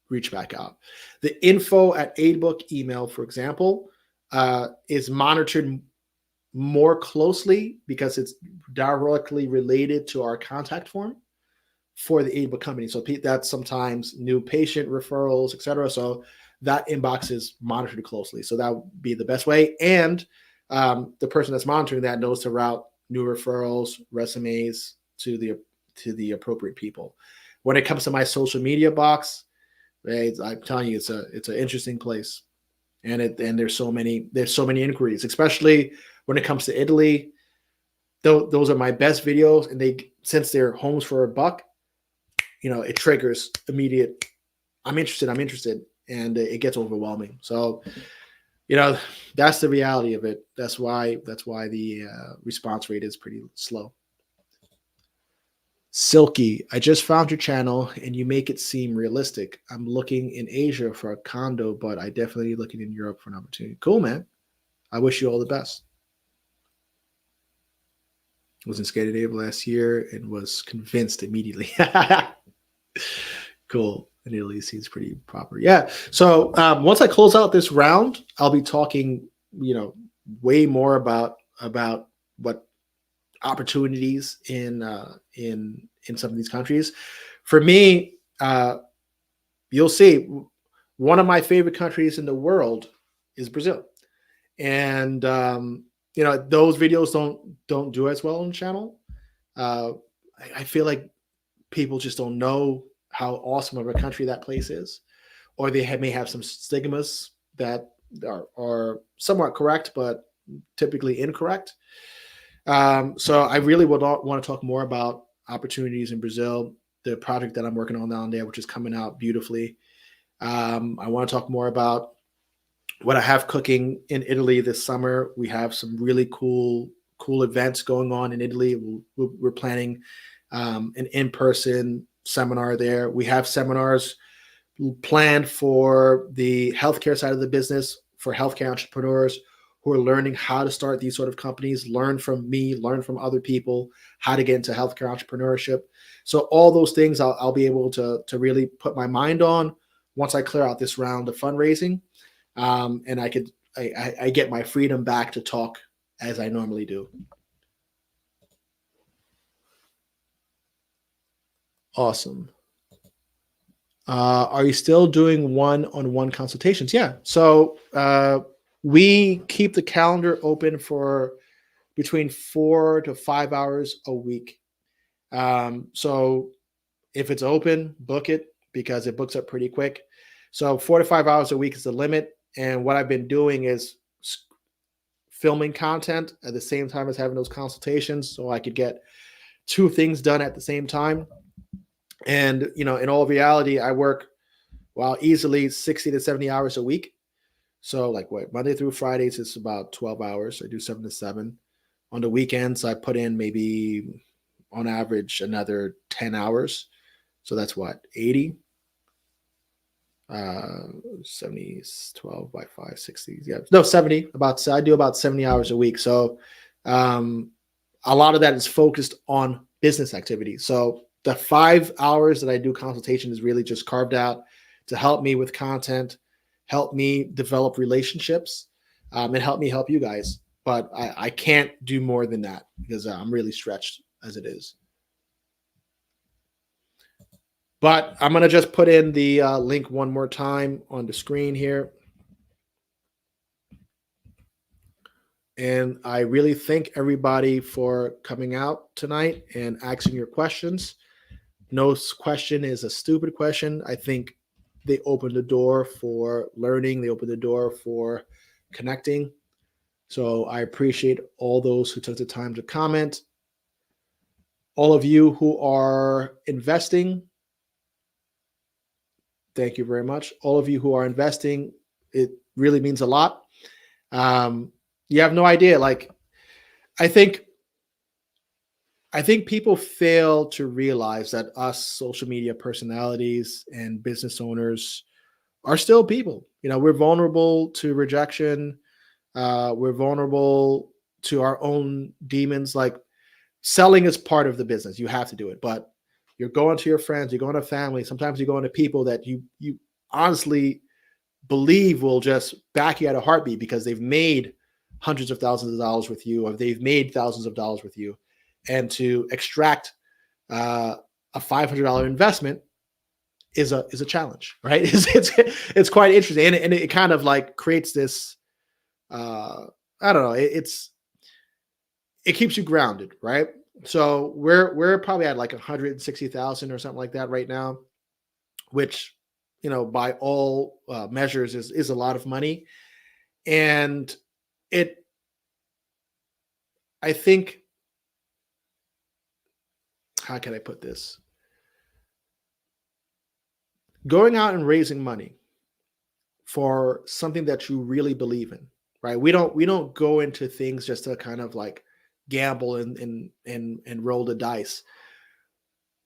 reach back out. The info at Aidbook email, for example, is monitored more closely because it's directly related to our contact form for the Aidbook company. So that's sometimes new patient referrals, et cetera. So that inbox is monitored closely. So that would be the best way. And the person that's monitoring that knows to route new referrals, resumes to the appropriate people. When it comes to my social media box, I'm telling you, it's an interesting place. And there's so many inquiries, especially when it comes to Italy. Those are my best videos, and since they're homes for a buck, it triggers immediate. I'm interested, and it gets overwhelming. So, that's the reality of it. That's why the response rate is pretty slow. Silky, I just found your channel and you make it seem realistic. I'm looking in Asia for a condo, but I definitely looking in Europe for an opportunity. Cool, man. I wish you all the best. Was in Scandinavia last year and was convinced immediately. Cool. And Italy seems pretty proper. Yeah. So once I close out this round, I'll be talking, way more about what opportunities in some of these countries. For me, you'll see one of my favorite countries in the world is Brazil, and those videos don't do as well on the channel. I feel like people just don't know how awesome of a country that place is, or they may have some stigmas that are somewhat correct, but typically incorrect. So I really would want to talk more about opportunities in Brazil, the project that I'm working on down there, which is coming out beautifully. I want to talk more about what I have cooking in Italy this summer. We have some really cool events going on in Italy. We're planning an in-person seminar there. We have seminars planned for the healthcare side of the business, for healthcare entrepreneurs who are learning how to start these sort of companies, learn from me, learn from other people, how to get into healthcare entrepreneurship. So all those things I'll be able to really put my mind on once I clear out this round of fundraising, and I get my freedom back to talk as I normally do. Awesome. Are you still doing one-on-one consultations? Yeah. So we keep the calendar open for between 4 to 5 hours a week. So if it's open, book it because it books up pretty quick. So 4 to 5 hours a week is the limit. And what I've been doing is filming content at the same time as having those consultations so I could get two things done at the same time. And, in all reality, I work, easily 60 to 70 hours a week. So like what, Monday through Fridays, it's about 12 hours. I do 7 to 7. On the weekends, I put in maybe on average another 10 hours. So that's what, 80? 70, 12 by 5, 60. Yeah. No, 70. I do about 70 hours a week. So a lot of that is focused on business activity. So the 5 hours that I do consultation is really just carved out to help me with content, help me develop relationships, and help me help you guys. But I can't do more than that because I'm really stretched as it is. But I'm going to just put in the link one more time on the screen here. And I really thank everybody for coming out tonight and asking your questions. No question is a stupid question. I think they open the door for learning. They open the door for connecting. So I appreciate all those who took the time to comment. All of you who are investing, thank you very much. All of you who are investing, it really means a lot. You have no idea. Like, I think people fail to realize that us social media personalities and business owners are still people. We're vulnerable to rejection. We're vulnerable to our own demons. Like, selling is part of the business. You have to do it. But you're going to your friends, you're going to family. Sometimes you're going to people that you honestly believe will just back you at a heartbeat because they've made hundreds of thousands of dollars with you, or they've made thousands of dollars with you. And to extract a $500 investment is a challenge, right? It's quite interesting, and it kind of like creates this. I don't know. It keeps you grounded, right? So we're probably at like 160,000 or something like that right now, which by all measures is a lot of money, and I think, how can I put this? Going out and raising money for something that you really believe in, right? We don't go into things just to kind of like gamble and roll the dice.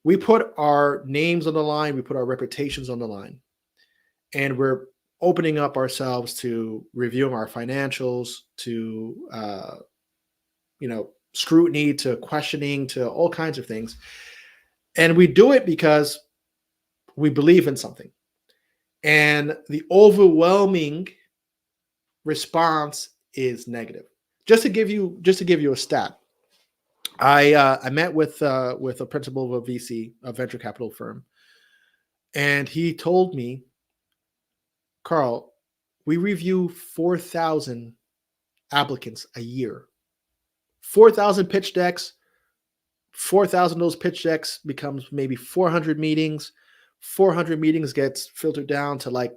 We put our names on the line, we put our reputations on the line, and we're opening up ourselves to reviewing our financials, to scrutiny, to questioning, to all kinds of things. And we do it because we believe in something. And the overwhelming response is negative. Just to give you a stat, I met with a principal of a VC, a venture capital firm, and he told me, Carl, we review 4,000 applicants a year. 4,000 pitch decks. 4,000 of those pitch decks becomes maybe 400 meetings. 400 meetings gets filtered down to like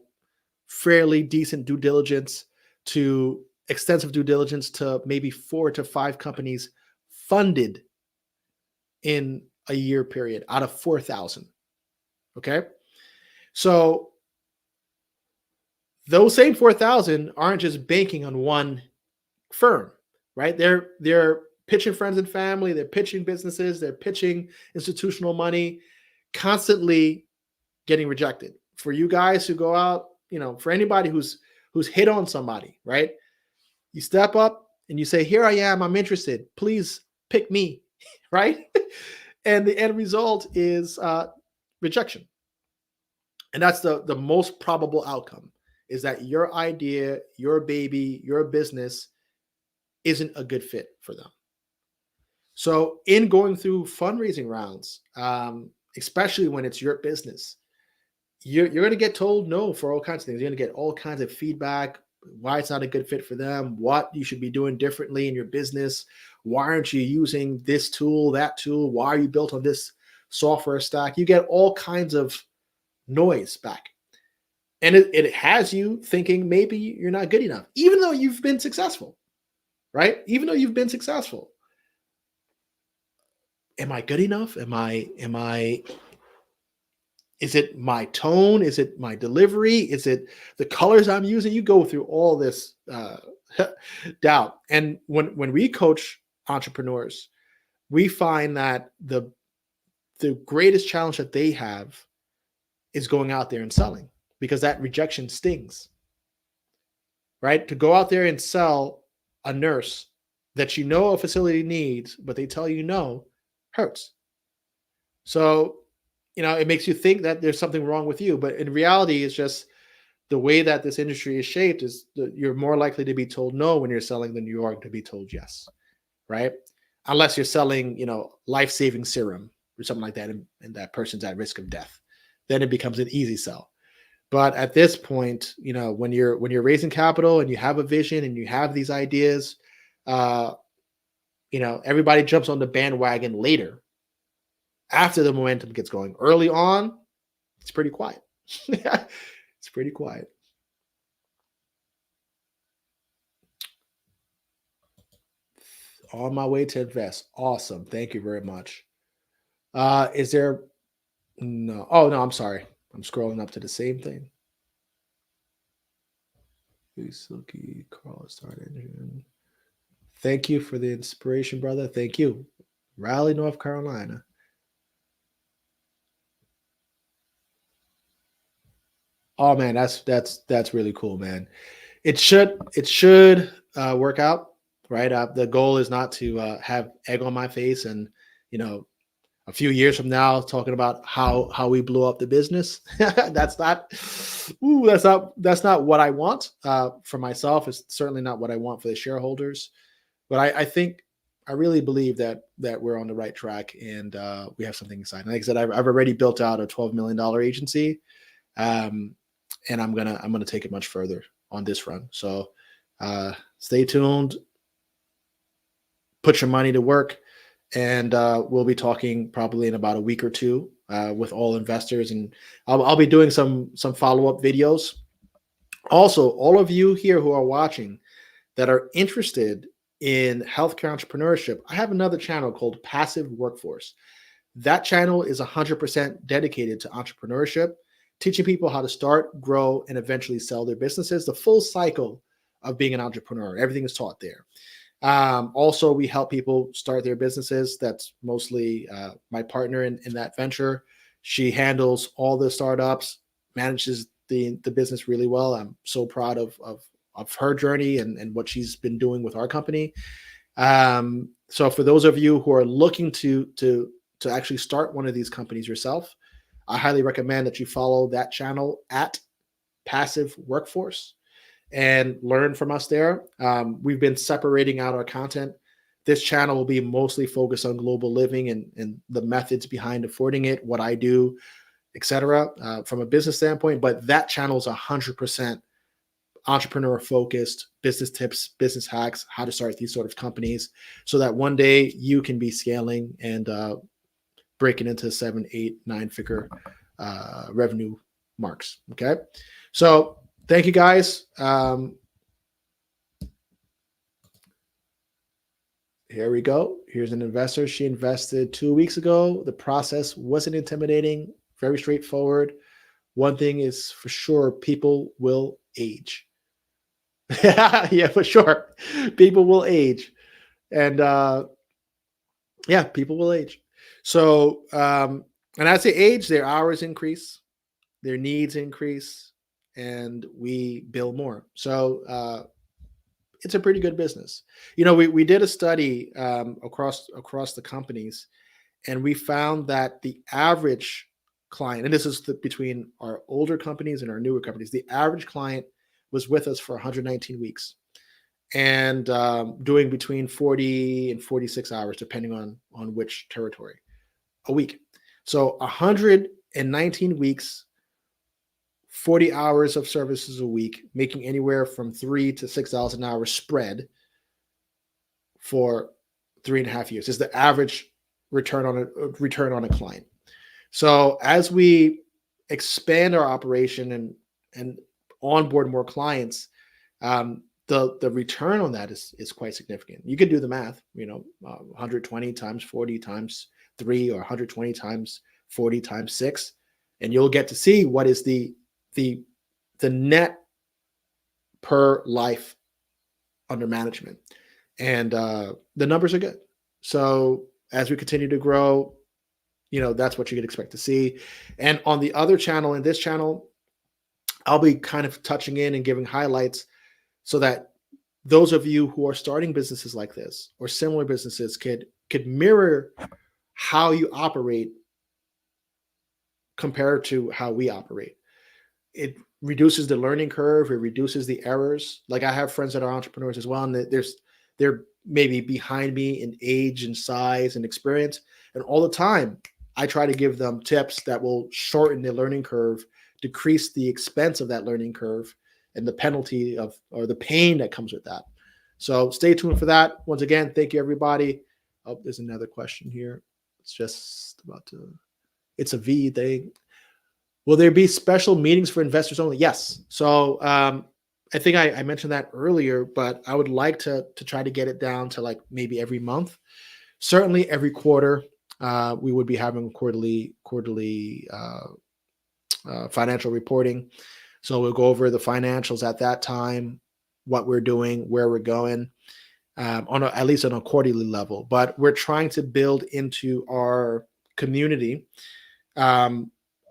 fairly decent due diligence, to extensive due diligence, to maybe 4 to 5 companies funded in a year period out of 4,000. Okay. So Those same 4,000 aren't just banking on one firm, right? They're pitching friends and family, they're pitching businesses, they're pitching institutional money, constantly getting rejected. For you guys who go out, for anybody who's hit on somebody, right? You step up and you say, "Here I am, I'm interested. Please pick me," right? And the end result is rejection. And that's the most probable outcome, is that your idea, your baby, your business isn't a good fit for them. So in going through fundraising rounds, especially when it's your business, you're going to get told no for all kinds of things. You're going to get all kinds of feedback, why it's not a good fit for them, what you should be doing differently in your business. Why aren't you using this tool, that tool? Why are you built on this software stack? You get all kinds of noise back. And it has you thinking maybe you're not good enough, even though you've been successful, right? Even though you've been successful. Am I good enough? Is it my tone? Is it my delivery? Is it the colors I'm using? You go through all this doubt. And when we coach entrepreneurs, we find that the greatest challenge that they have is going out there and selling, because that rejection stings, right? To go out there and sell a nurse that a facility needs, but they tell you no, hurts. So, it makes you think that there's something wrong with you, but in reality, it's just the way that this industry is shaped is that you're more likely to be told no when you're selling than you are to be told yes, right? Unless you're selling, life-saving serum or something like that, and that person's at risk of death, then it becomes an easy sell. But at this point, when you're raising capital and you have a vision and you have these ideas, everybody jumps on the bandwagon later, after the momentum gets going. Early on, it's pretty quiet. It's pretty quiet. On my way to invest. Awesome. Thank you very much. Is there no? Oh no, I'm sorry. I'm scrolling up to the same thing. Silky Carl Start Engine. Thank you for the inspiration, brother. Thank you. Raleigh, North Carolina. Oh man, that's really cool, man. It should work out, right? The goal is not to have egg on my face, and a few years from now talking about how we blew up the business. that's not what I want for myself. It's certainly not what I want for the shareholders. But I really believe that we're on the right track, and we have something exciting. Like I said, I've already built out a $12 million agency. And I'm gonna take it much further on this run. So stay tuned, put your money to work, and we'll be talking probably in about a week or two with all investors, and I'll be doing some follow-up videos. Also, all of you here who are watching that are interested in healthcare entrepreneurship, I have another channel called Passive Workforce. That channel is 100% dedicated to entrepreneurship, teaching people how to start, grow, and eventually sell their businesses, the full cycle of being an entrepreneur. Everything is taught there. Also, we help people start their businesses. That's mostly my partner in that venture. She handles all the startups, manages the business really well. I'm so proud of her journey and what she's been doing with our company. So for those of you who are looking to actually start one of these companies yourself, I highly recommend that you follow that channel at Passive Workforce and learn from us there. We've been separating out our content. This channel will be mostly focused on global living and the methods behind affording it, what I do, etc. From a business standpoint. But that channel is 100% entrepreneur focused, business tips, business hacks, how to start these sort of companies, so that one day you can be scaling and breaking into 7, 8, 9-figure revenue marks. Okay. So thank you guys. Here we go. Here's an investor. She invested 2 weeks ago. The process wasn't intimidating, very straightforward. One thing is for sure, people will age. Yeah, for sure. People will age. And yeah, people will age. So, and as they age, their hours increase, their needs increase, and we bill more. So, it's a pretty good business. We did a study across the companies, and we found that the average client, and this is between our older companies and our newer companies, the average client was with us for 119 weeks and doing between 40 and 46 hours, depending on which territory, a week. So 119 weeks, 40 hours of services a week, making anywhere from $3,000 to $6,000 an hour spread for 3.5 years is the average return on a client. So as we expand our operation and onboard more clients, the return on that is quite significant. You can do the math, 120 times 40 times 3, or 120 times 40 times 6, and you'll get to see what is the net per life under management. And the numbers are good. So as we continue to grow, that's what you could expect to see. And on the other channel, in this channel, I'll be kind of touching in and giving highlights so that those of you who are starting businesses like this or similar businesses could mirror how you operate compared to how we operate. It reduces the learning curve. It reduces the errors. Like, I have friends that are entrepreneurs as well, and they're maybe behind me in age and size and experience. And all the time, I try to give them tips that will shorten the learning curve, decrease the expense of that learning curve, and the penalty or the pain that comes with that. So stay tuned for that. Once again, thank you, everybody. Oh, there's another question here. It's a V thing. Will there be special meetings for investors only? Yes. So I think I mentioned that earlier, but I would like to try to get it down to like maybe every month. Certainly every quarter, we would be having quarterly financial reporting. So we'll go over the financials at that time, what we're doing, where we're going, at least on a quarterly level. But we're trying to build into our community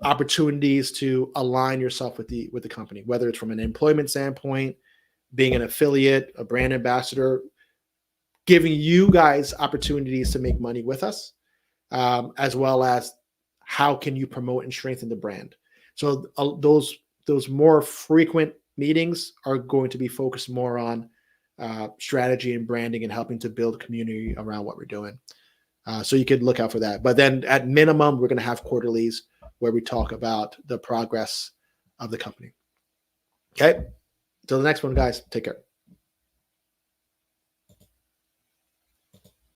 opportunities to align yourself with the company, whether it's from an employment standpoint, being an affiliate, a brand ambassador, giving you guys opportunities to make money with us, as well as how can you promote and strengthen the brand. So those more frequent meetings are going to be focused more on strategy and branding and helping to build community around what we're doing. So you could look out for that. But then at minimum, we're going to have quarterlies where we talk about the progress of the company. Okay. Till the next one, guys. Take care.